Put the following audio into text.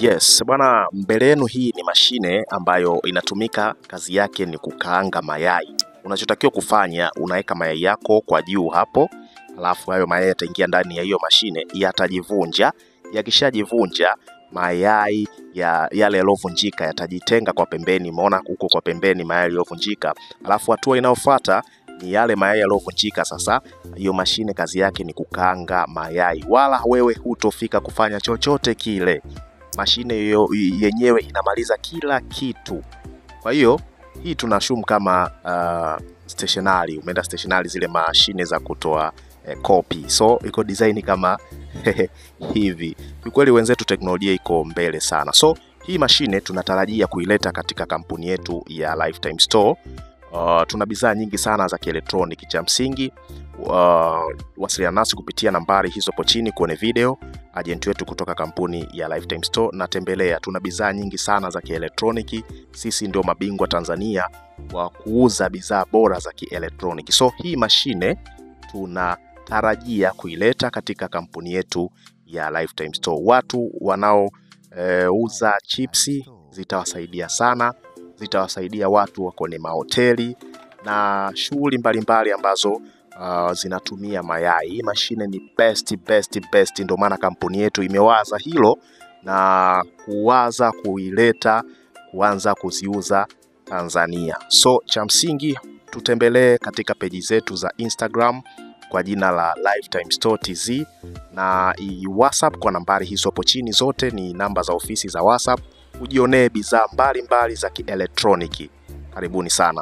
Yes, bwana, mbele yenu hii ni mashine ambayo inatumika, kazi yake ni kukaanga mayai. Unachotakiwa kufanya, unaweka mayai yako kwa juu hapo, alafu hayo mayai yataingia ndani ya hiyo mashine, yatajivunja. Yakishajivunja, mayai yale yaliyovunjika yatajitenga kwa pembeni. Umeona huko kwa pembeni mayai yaliyovunjika. Alafu hatua inayofuata ni yale mayai yaliyovunjika. Sasa hiyo mashine kazi yake ni kukaanga mayai, wala wewe hutofika kufanya chochote kile. Mashine yenyewe inamaliza kila kitu. Kwa hiyo hii tunashumu kama stationary. Umeenda stationary, zile mashine za kutoa copy. So iko design kama hivi. Kwa kweli wenzetu teknolojia iko mbele sana. So hii mashine tunatarajia kuileta katika kampuni yetu ya Lifetime Store. Tuna bidhaa nyingi sana za kielektroniki. Cha msingi wasiliana nasi kupitia nambari hizo hapo chini kwenye video. Agent wetu kutoka kampuni ya Lifetime Store na tembelea. Tuna bidhaa nyingi sana za kielektroniki. Sisi ndio mabingwa Tanzania wa kuuza bidhaa bora za kielektroniki. So hii mashine tunatarajia kuileta katika kampuni yetu ya Lifetime Store. Watu wanaouza chipsi zitawasaidia sana. Zitawasaidia watu wako kwenye mahoteli na shughuli mbalimbali ambazo zinatumia mayai. Hii mashine ni best. Ndio maana kampuni yetu imewaza hilo na kuwaza kuileta, kuanza kuziuza Tanzania. So cha msingi tutembelee katika peji zetu za Instagram kwa jina la Lifetime Store TZ na WhatsApp kwa nambari hizo hapo chini. Zote ni namba za ofisi za WhatsApp. Ujionee bidhaa mbalimbali za kielektroniki. Karibuni sana.